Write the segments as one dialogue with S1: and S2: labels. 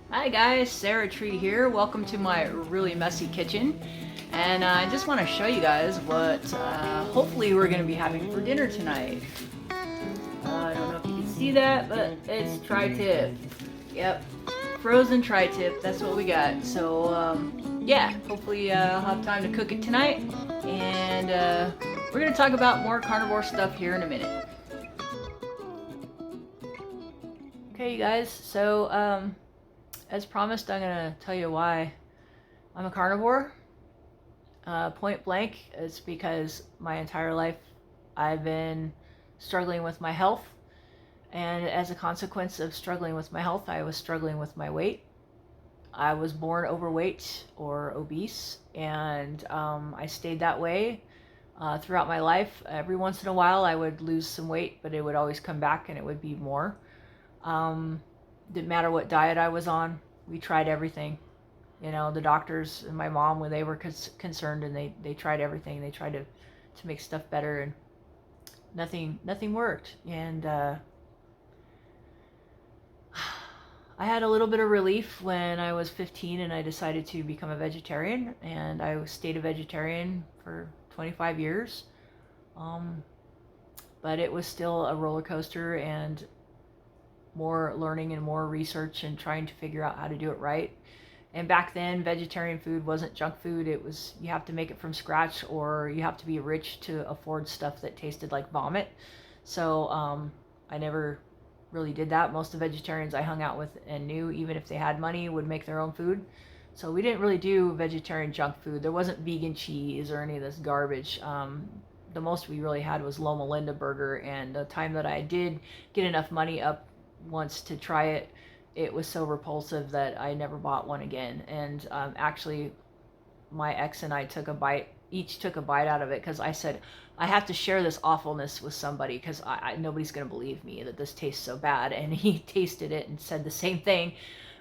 S1: Hi guys, Sarah Tree here. Welcome to my really messy kitchen. And I just want to show you guys what hopefully we're going to be having for dinner tonight. I don't know if you can see that, but it's tri-tip. Yep, frozen tri-tip, that's what we got. So yeah, hopefully I'll have time to cook it tonight. And we're going to talk about more carnivore stuff here in a minute. Okay, you guys, so as promised, I'm going to tell you why I'm a carnivore. Point blank, it's because my entire life I've been struggling with my health. And as a consequence of struggling with my health, I was struggling with my weight. I was born overweight or obese, and I stayed that way throughout my life. Every once in a while, I would lose some weight, but it would always come back and it would be more. Um, didn't matter what diet I was on, we tried everything. You know, the doctors and my mom, when they were concerned, and they tried everything. They tried to make stuff better, and nothing worked. And I had a little bit of relief when I was 15 and I decided to become a vegetarian, and I stayed a vegetarian for 25 years. Um, but it was still a roller coaster, and more learning and more research and trying to figure out how to do it right. And back then, vegetarian food wasn't junk food. It was, you have to make it from scratch, or you have to be rich to afford stuff that tasted like vomit. So I never really did that. Most of the vegetarians I hung out with and knew, even if they had money, would make their own food. So we didn't really do vegetarian junk food. There wasn't vegan cheese or any of this garbage. The most we really had was Loma Linda burger. And the time that I did get enough money up once to try it, it was so repulsive that I never bought one again. And actually, my ex and I each took a bite out of it, because I said, I have to share this awfulness with somebody, because nobody's going to believe me that this tastes so bad. And he tasted it and said the same thing.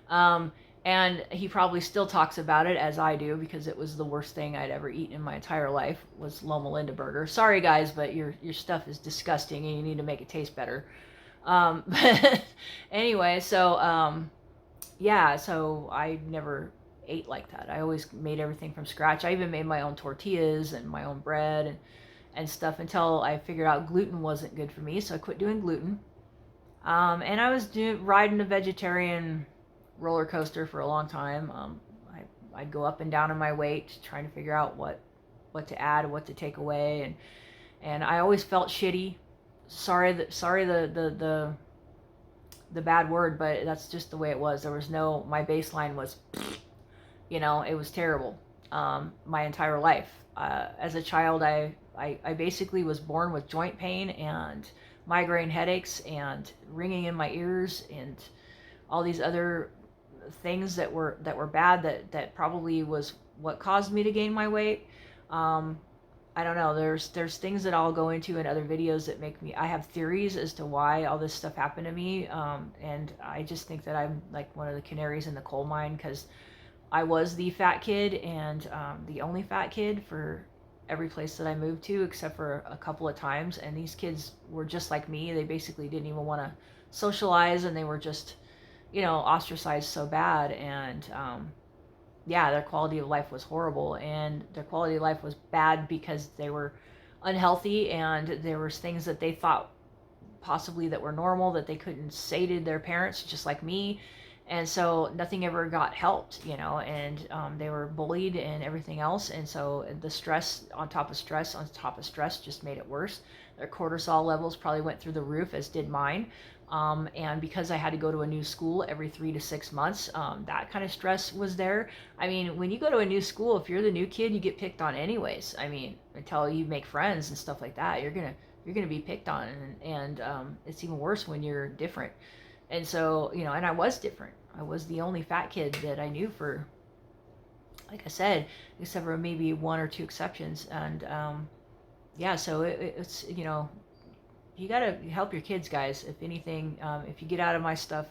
S1: Um, and he probably still talks about it as I do, because it was the worst thing I'd ever eaten in my entire life, was Loma Linda burger. Sorry guys, but your stuff is disgusting and you need to make it taste better. But anyway, so yeah, so I never ate like that. I always made everything from scratch. I even made my own tortillas and my own bread and stuff, until I figured out gluten wasn't good for me, so I quit doing gluten. And I was riding a vegetarian roller coaster for a long time. I'd go up and down in my weight, trying to figure out what to add, what to take away, and I always felt shitty. Sorry the bad word, but that's just the way it was. There was no, my baseline was, it was terrible. My entire life. As a child, I basically was born with joint pain and migraine headaches and ringing in my ears and all these other things that were bad, that probably was what caused me to gain my weight. Um, I don't know. There's things that I'll go into in other videos that make me. I have theories as to why all this stuff happened to me, and I just think that I'm like one of the canaries in the coal mine, because I was the fat kid, and the only fat kid for every place that I moved to, except for a couple of times. And these kids were just like me. They basically didn't even want to socialize, and they were just, ostracized so bad. And yeah, their quality of life was horrible, and their quality of life was bad because they were unhealthy, and there was things that they thought possibly that were normal that they couldn't say to their parents, just like me. And so nothing ever got helped, and they were bullied and everything else. And so the stress on top of stress on top of stress just made it worse. Their cortisol levels probably went through the roof, as did mine. And because I had to go to a new school every 3 to 6 months, that kind of stress was there. I mean, when you go to a new school, if you're the new kid, you get picked on anyways. I mean, until you make friends and stuff like that, you're gonna be picked on, and it's even worse when you're different. And so, and I was different. I was the only fat kid that I knew for, like I said, except for maybe one or two exceptions. And yeah, so it's, you got to help your kids, guys. If anything, if you get out of my stuff,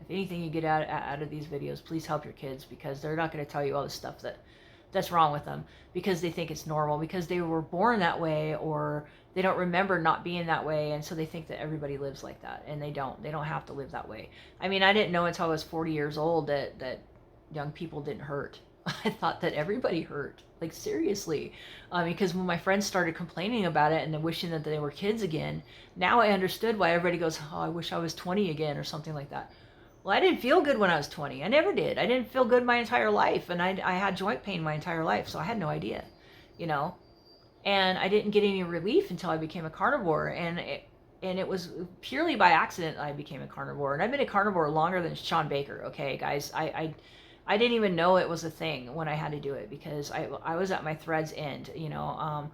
S1: if anything you get out of these videos, please help your kids, because they're not going to tell you all the stuff that's wrong with them, because they think it's normal, because they were born that way, or they don't remember not being that way, and so they think that everybody lives like that, and they don't have to live that way. I mean, I didn't know until I was 40 years old that young people didn't hurt. I thought that everybody hurt, like seriously, because when my friends started complaining about it and then wishing that they were kids again, now I understood why everybody goes, oh, I wish I was 20 again, or something like that. Well, I didn't feel good when I was 20. I never did. I didn't feel good my entire life, and I had joint pain my entire life, so I had no idea, you know. And I didn't get any relief until I became a carnivore, and it was purely by accident that I became a carnivore. And I've been a carnivore longer than Sean Baker. Okay, guys, I didn't even know it was a thing when I had to do it, because I was at my thread's end. You know,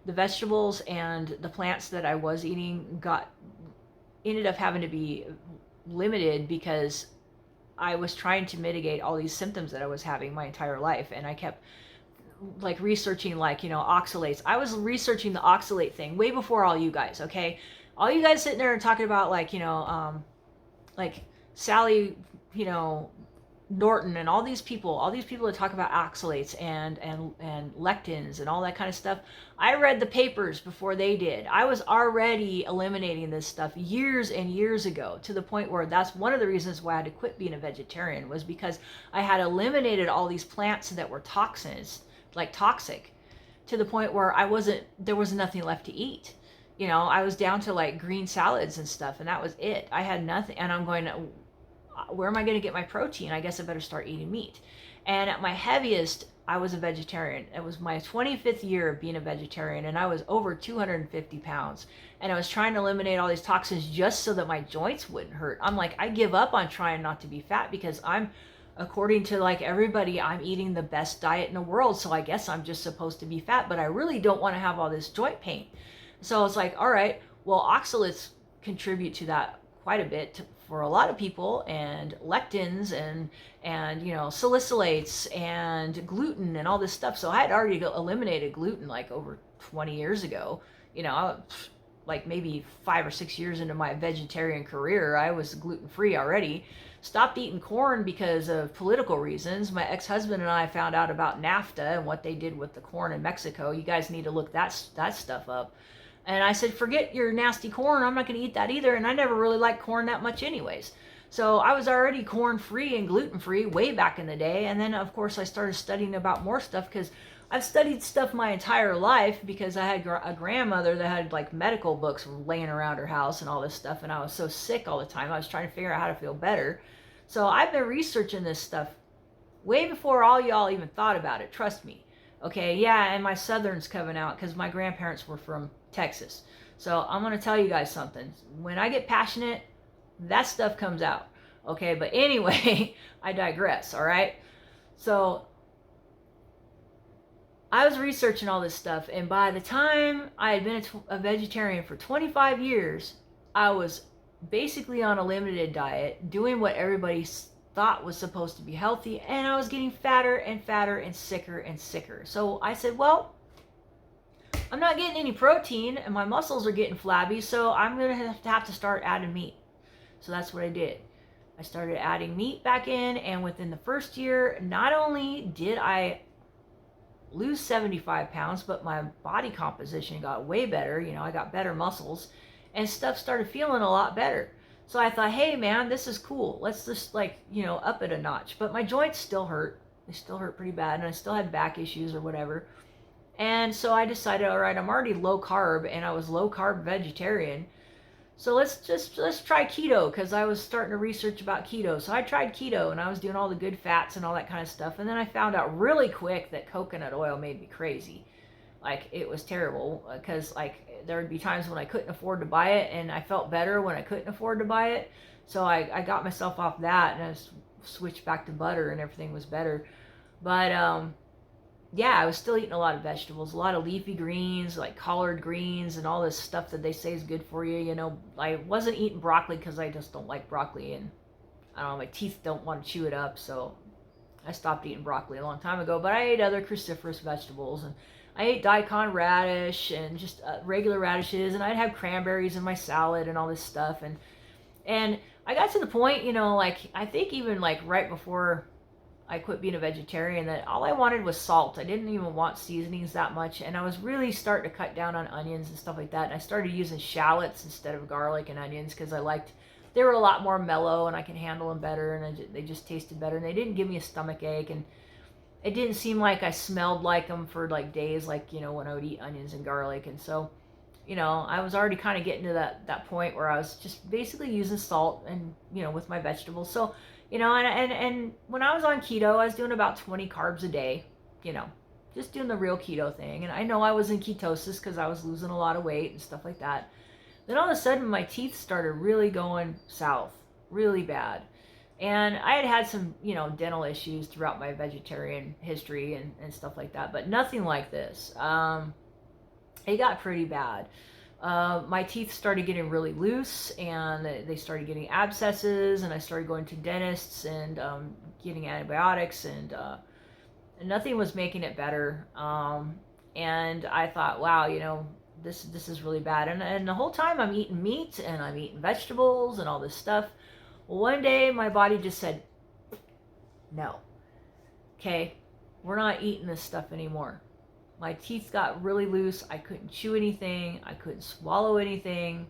S1: the vegetables and the plants that I was eating ended up having to be limited, because I was trying to mitigate all these symptoms that I was having my entire life, and I kept like researching, like, you know, oxalates. I was researching the oxalate thing way before all you guys. Okay, all you guys sitting there and talking about, like, you know, like Sally, you know, Norton, and all these people that talk about oxalates and lectins and all that kind of stuff. I read the papers before they did. I was already eliminating this stuff years and years ago, to the point where that's one of the reasons why I had to quit being a vegetarian, was because I had eliminated all these plants that were toxins, like toxic, to the point where there was nothing left to eat. You know, I was down to like green salads and stuff, and that was it. I had nothing, and I'm going, where am I going to get my protein? I guess I better start eating meat. And at my heaviest, I was a vegetarian. It was my 25th year of being a vegetarian, and I was over 250 pounds. And I was trying to eliminate all these toxins just so that my joints wouldn't hurt. I'm like, I give up on trying not to be fat, because according to like everybody, I'm eating the best diet in the world. So I guess I'm just supposed to be fat, but I really don't want to have all this joint pain. So I was like, all right, well, oxalates contribute to that quite a bit for a lot of people, and lectins and you know, salicylates and gluten and all this stuff. So I had already eliminated gluten like over 20 years ago. You know, like maybe 5 or 6 years into my vegetarian career, I was gluten free already. Stopped eating corn because of political reasons. My ex-husband and I found out about NAFTA and what they did with the corn in Mexico. You guys need to look that stuff up. And I said, forget your nasty corn. I'm not going to eat that either. And I never really liked corn that much anyways. So I was already corn-free and gluten-free way back in the day. And then, of course, I started studying about more stuff, because I've studied stuff my entire life, because I had a grandmother that had like medical books laying around her house and all this stuff. And I was so sick all the time. I was trying to figure out how to feel better. So I've been researching this stuff way before all y'all even thought about it. Trust me. Okay, yeah, and my Southern's coming out, because my grandparents were from Texas. So I'm going to tell you guys something. When I get passionate, that stuff comes out. Okay, but anyway, I digress, all right? So I was researching all this stuff, and by the time I had been a vegetarian for 25 years, I was basically on a limited diet, doing what everybody thought was supposed to be healthy, and I was getting fatter and fatter and sicker and sicker. So I said, well, I'm not getting any protein, and my muscles are getting flabby, so I'm going to have to start adding meat. So that's what I did. I started adding meat back in, and within the first year, not only did I lose 75 pounds, but my body composition got way better. You know, I got better muscles, and stuff started feeling a lot better. So I thought, hey man, this is cool. Let's just, like, you know, up it a notch. But my joints still hurt. They still hurt pretty bad, and I still had back issues or whatever. And so I decided, all right, I'm already low carb, and I was low carb vegetarian. So let's try keto, because I was starting to research about keto. So I tried keto, and I was doing all the good fats and all that kind of stuff. And then I found out really quick that coconut oil made me crazy. Like, it was terrible, because like there would be times when I couldn't afford to buy it, and I felt better when I couldn't afford to buy it. So I got myself off that, and I switched back to butter, and everything was better. But yeah, I was still eating a lot of vegetables, a lot of leafy greens, like collard greens and all this stuff that they say is good for you. You know, I wasn't eating broccoli because I just don't like broccoli, and I don't know, my teeth don't want to chew it up, so I stopped eating broccoli a long time ago. But I ate other cruciferous vegetables, and I ate daikon radish and just regular radishes, and I'd have cranberries in my salad and all this stuff. And I got to the point, you know, like, I think even like right before I quit being a vegetarian, that all I wanted was salt. I didn't even want seasonings that much. And I was really starting to cut down on onions and stuff like that. And I started using shallots instead of garlic and onions because I liked, they were a lot more mellow and I can handle them better. And they just tasted better. And they didn't give me a stomach ache. And it didn't seem like I smelled like them for like days, like, you know, when I would eat onions and garlic. And so, you know, I was already kind of getting to that point where I was just basically using salt and, you know, with my vegetables. So, you know, and when I was on keto, I was doing about 20 carbs a day, you know, just doing the real keto thing. And I know I was in ketosis because I was losing a lot of weight and stuff like that. Then all of a sudden my teeth started really going south, really bad. And I had had some, you know, dental issues throughout my vegetarian history and stuff like that, but nothing like this. It got pretty bad. My teeth started getting really loose and they started getting abscesses, and I started going to dentists and getting antibiotics, and nothing was making it better. And I thought, wow, you know, this is really bad. And the whole time I'm eating meat and I'm eating vegetables and all this stuff. Well, one day my body just said, no, okay, we're not eating this stuff anymore. My teeth got really loose. I couldn't chew anything. I couldn't swallow anything.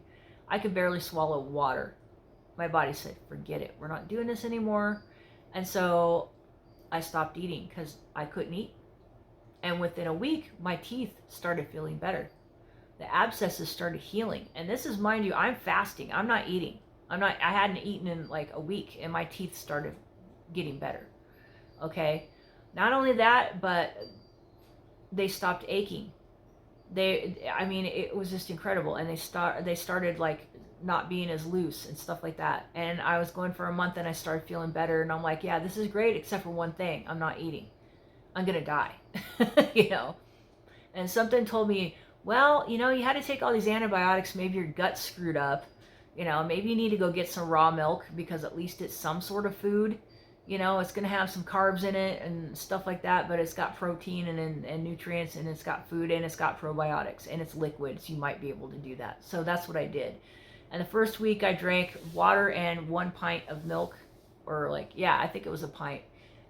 S1: I could barely swallow water. My body said, forget it. We're not doing this anymore. And so I stopped eating because I couldn't eat. And within a week, my teeth started feeling better. The abscesses started healing. And this is, mind you, I'm fasting. I'm not eating. I hadn't eaten in like a week, and my teeth started getting better. Okay. Not only that, but they stopped aching. I mean, it was just incredible. And they started like not being as loose and stuff like that. And I was going for a month and I started feeling better. And I'm like, yeah, this is great, except for one thing. I'm not eating. I'm going to die, you know? And something told me, well, you know, you had to take all these antibiotics. Maybe your gut's screwed up. You know, maybe you need to go get some raw milk, because at least it's some sort of food. You know, it's going to have some carbs in it and stuff like that, but it's got protein and nutrients, and it's got food, and it's got probiotics, and it's liquid, so you might be able to do that. So that's what I did. And the first week I drank water and 1 pint of milk, or like, yeah, I think it was a pint.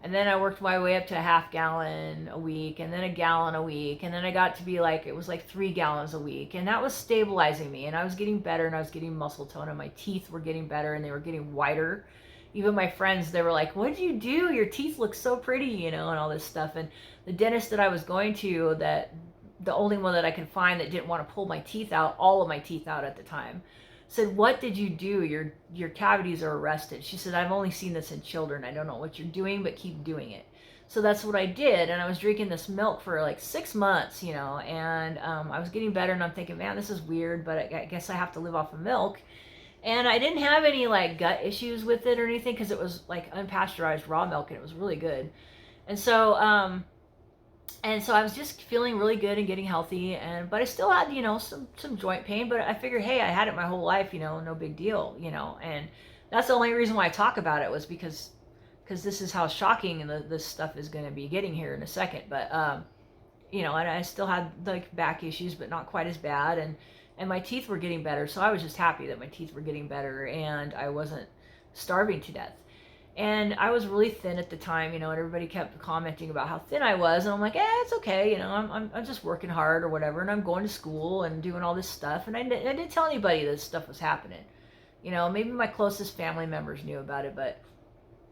S1: And then I worked my way up to a half gallon a week, and then a gallon a week. And then I got to be like, it was like 3 gallons a week. And that was stabilizing me. And I was getting better, and I was getting muscle tone, and my teeth were getting better, and they were getting whiter. Even my friends, they were like, what did you do? Your teeth look so pretty, you know, and all this stuff. And the dentist that I was going to, that the only one that I could find that didn't want to pull my teeth out, all of my teeth out at the time, said, what did you do? Your cavities are arrested. She said, I've only seen this in children. I don't know what you're doing, but keep doing it. So that's what I did. And I was drinking this milk for like 6 months, you know, and I was getting better, and I'm thinking, man, this is weird, but I guess I have to live off of milk. And I didn't have any like gut issues with it or anything, because it was like unpasteurized raw milk, and it was really good. And so I was just feeling really good and getting healthy, but I still had, you know, some joint pain, but I figured, hey, I had it my whole life, you know, no big deal, you know. And that's the only reason why I talk about it, was because this is how shocking this stuff is going to be getting here in a second. But you know, and I still had like back issues, but not quite as bad, and my teeth were getting better. So I was just happy that my teeth were getting better and I wasn't starving to death. And I was really thin at the time, you know, and everybody kept commenting about how thin I was. And I'm like, it's okay. You know, I'm just working hard or whatever. And I'm going to school and doing all this stuff. And I didn't tell anybody this stuff was happening. You know, maybe my closest family members knew about it, but,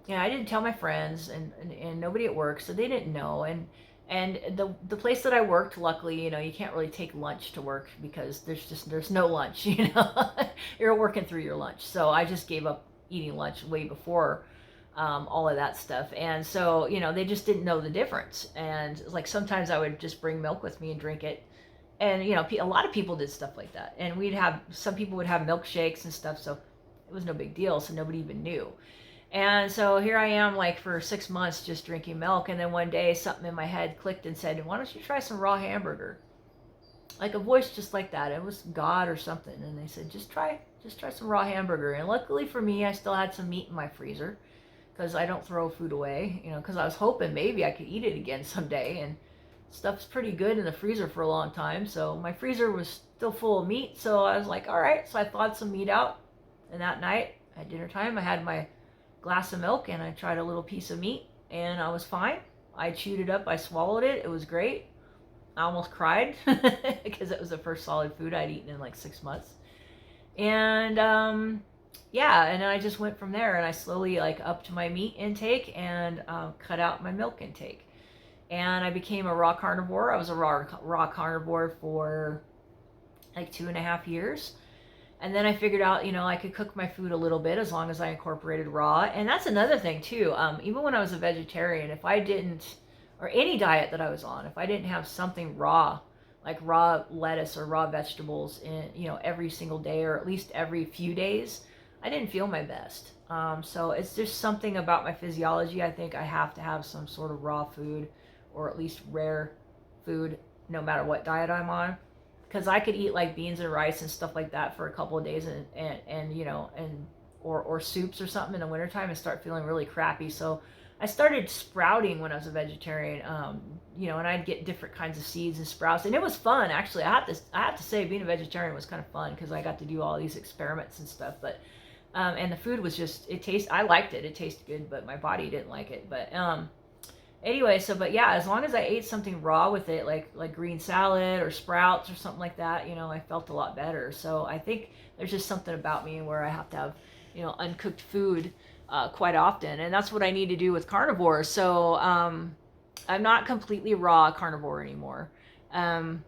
S1: you know, I didn't tell my friends and nobody at work. So they didn't know. And the place that I worked, luckily, you know, you can't really take lunch to work because there's no lunch, you know, you're working through your lunch. So I just gave up eating lunch way before all of that stuff. And so, you know, they just didn't know the difference. And like sometimes I would just bring milk with me and drink it. And, you know, a lot of people did stuff like that. And some people would have milkshakes and stuff. So it was no big deal. So nobody even knew. And so here I am, like for 6 months just drinking milk. And then one day something in my head clicked and said, why don't you try some raw hamburger? Like a voice just like that. It was God or something. And they said, just try some raw hamburger. And luckily for me, I still had some meat in my freezer, because I don't throw food away, you know, because I was hoping maybe I could eat it again someday. And stuff's pretty good in the freezer for a long time. So my freezer was still full of meat. So I was like, all right. So I thawed some meat out. And that night at dinner time, I had my glass of milk and I tried a little piece of meat, and I was fine. I chewed it up, I swallowed it, it was great. I almost cried because it was the first solid food I'd eaten in like 6 months. And yeah, and then I just went from there, and I slowly like upped my meat intake and cut out my milk intake. And I became a raw carnivore. I was a raw carnivore for like 2.5 years. And then I figured out, I could cook my food a little bit as long as I incorporated raw. And that's another thing too. Even when I was a vegetarian, if I didn't, or any diet that I was on, if I didn't have something raw, like raw lettuce or raw vegetables in, every single day or at least every few days, I didn't feel my best. So it's just something about my physiology. I think I have to have some sort of raw food or at least rare food no matter what diet I'm on, because I could eat like beans and rice and stuff like that for a couple of days or soups or something in the wintertime and start feeling really crappy. So I started sprouting when I was a vegetarian, and I'd get different kinds of seeds and sprouts, and it was fun actually. I have to say, being a vegetarian was kind of fun because I got to do all these experiments and stuff. But and the food was just, I liked it. It tasted good, but my body didn't like it. But anyway, but yeah, as long as I ate something raw with it, like green salad or sprouts or something like that, I felt a lot better. So I think there's just something about me where I have to have, uncooked food quite often, and that's what I need to do with carnivore. So I'm not completely raw carnivore anymore, and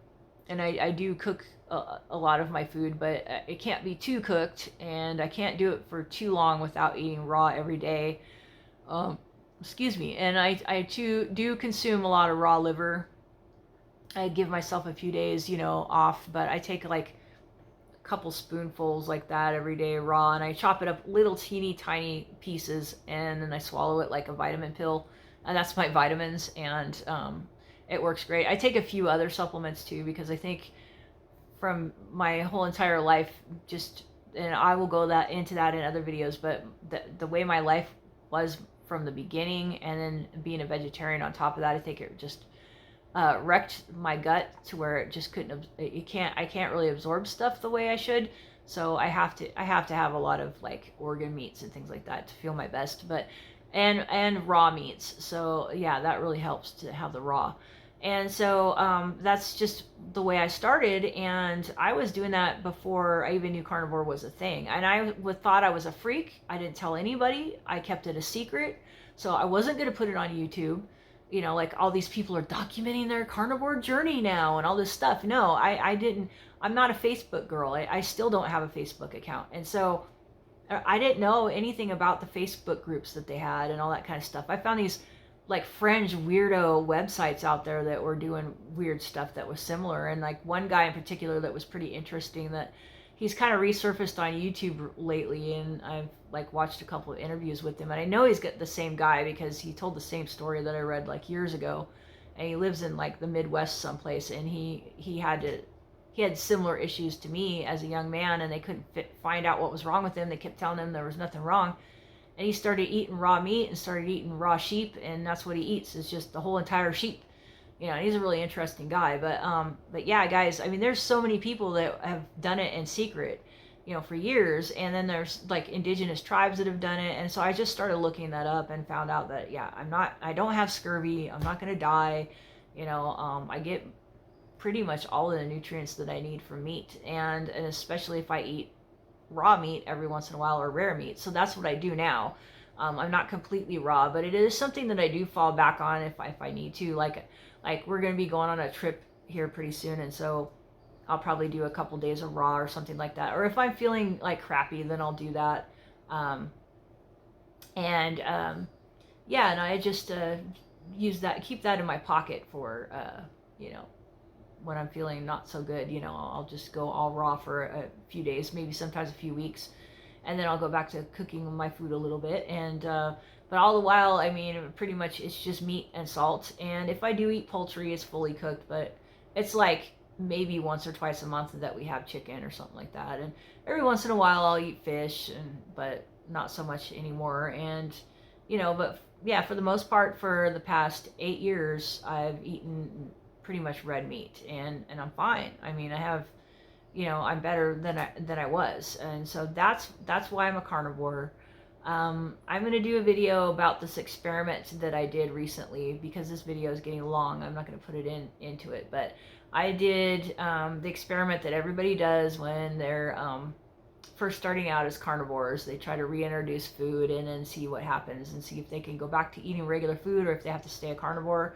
S1: I do cook a lot of my food, but it can't be too cooked, and I can't do it for too long without eating raw every day. Excuse me. And I too do consume a lot of raw liver. I give myself a few days, off, but I take like a couple spoonfuls like that every day raw, and I chop it up little teeny tiny pieces, and then I swallow it like a vitamin pill, and that's my vitamins, and it works great. I take a few other supplements too, because I think from my whole entire life, and I will go into that in other videos, but the way my life was from the beginning, and then being a vegetarian on top of that, I think it just wrecked my gut to where it just couldn't. I can't really absorb stuff the way I should. So I have to have a lot of like organ meats and things like that to feel my best. But and raw meats. So yeah, that really helps to have the raw. And so that's just the way I started, and I was doing that before I even knew carnivore was a thing. And I thought I was a freak. I didn't tell anybody. I kept it a secret. So I wasn't going to put it on YouTube. Like all these people are documenting their carnivore journey now and all this stuff. No, I didn't. I'm not a Facebook girl. I still don't have a Facebook account. And so I didn't know anything about the Facebook groups that they had and all that kind of stuff. I found these like fringe weirdo websites out there that were doing weird stuff that was similar, and like one guy in particular that was pretty interesting, that he's kind of resurfaced on YouTube lately, and I've like watched a couple of interviews with him, and I know he's got the same guy because he told the same story that I read like years ago, and he lives in like the Midwest someplace, and he had similar issues to me as a young man, and they couldn't find out what was wrong with him. They kept telling him there was nothing wrong. And he started eating raw meat and started eating raw sheep, and that's what he eats, is just the whole entire sheep. He's a really interesting guy. But yeah, guys, I mean, there's so many people that have done it in secret, for years, and then there's like indigenous tribes that have done it. And so I just started looking that up and found out that yeah, I don't have scurvy. I'm not gonna die. I get pretty much all of the nutrients that I need from meat, and especially if I eat raw meat every once in a while, or rare meat. So that's what I do now. I'm not completely raw, but it is something that I do fall back on if I need to. Like we're going to be going on a trip here pretty soon, and so I'll probably do a couple days of raw or something like that. Or if I'm feeling like crappy, then I'll do that. Yeah, and I just keep that in my pocket for when I'm feeling not so good. I'll just go all raw for a few days, maybe sometimes a few weeks, and then I'll go back to cooking my food a little bit. And but all the while, I mean, pretty much it's just meat and salt. And if I do eat poultry, it's fully cooked, but it's like maybe once or twice a month that we have chicken or something like that. And every once in a while I'll eat fish, but not so much anymore. And but yeah, for the most part, for the past 8 years, I've eaten pretty much red meat, and I'm fine. I mean, I have, I'm better than I was, and so that's why I'm a carnivore. I'm going to do a video about this experiment that I did recently, because this video is getting long. I'm not going to put it into it, but I did the experiment that everybody does when they're first starting out as carnivores. They try to reintroduce food and then see what happens and see if they can go back to eating regular food or if they have to stay a carnivore.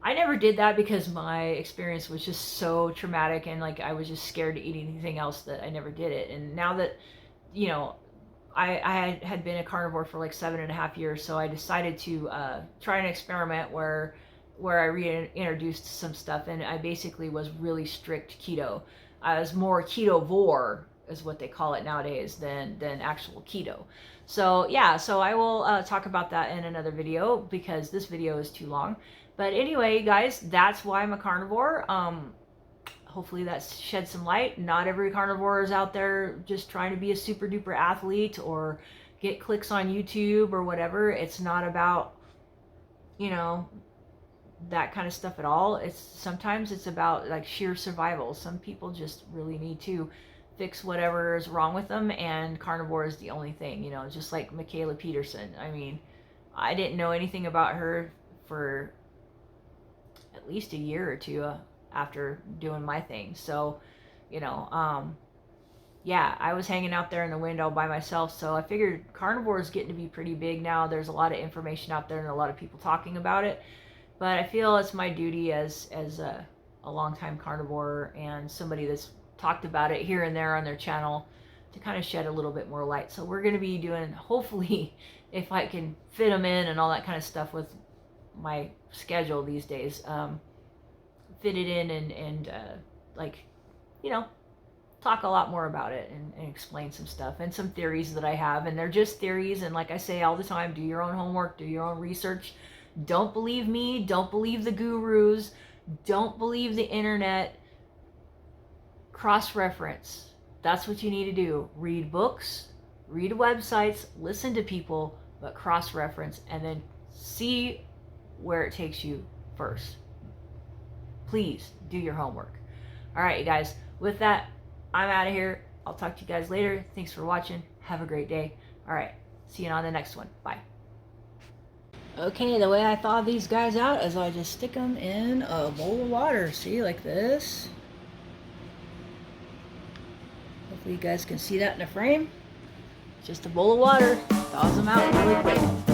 S1: I never did that because my experience was just so traumatic, and like I was just scared to eat anything else, that I never did it. And now that, you know, I had been a carnivore for like 7.5 years, so I decided to try an experiment where I reintroduced some stuff, and I basically was really strict keto. I was more ketovore, is what they call it nowadays, than actual keto. So yeah, so I will talk about that in another video, because this video is too long. But anyway, guys, that's why I'm a carnivore. Hopefully that sheds some light. Not every carnivore is out there just trying to be a super duper athlete or get clicks on YouTube or whatever. It's not about, you know, that kind of stuff at all. Sometimes it's about like sheer survival. Some people just really need to fix whatever is wrong with them, and carnivore is the only thing, you know, just like Michaela Peterson. I mean, I didn't know anything about her for at least a year or two after doing my thing. So, you know, yeah, I was hanging out there in the wind all by myself. So I figured carnivore is getting to be pretty big now. There's a lot of information out there and a lot of people talking about it. But I feel it's my duty as a longtime carnivore and somebody that's talked about it here and there on their channel to kind of shed a little bit more light. So we're going to be doing, hopefully, if I can fit them in and all that kind of stuff with my schedule these days, fit it in and like, you know, talk a lot more about it and explain some stuff and some theories that I have. And they're just theories, and like I say all the time, do your own homework, do your own research. Don't believe me, don't believe the gurus, don't believe the internet. Cross-reference. That's what you need to do. Read books, read websites, listen to people, but cross-reference, and then see where it takes you first. Please do your homework. All right, you guys, with that, I'm out of here. I'll talk to you guys later. Thanks for watching. Have a great day. All right, see you on the next one. Bye. Okay, the way I thaw these guys out is I just stick them in a bowl of water. See, like this. Hopefully you guys can see that in the frame. Just a bowl of water. Thaws them out really quick.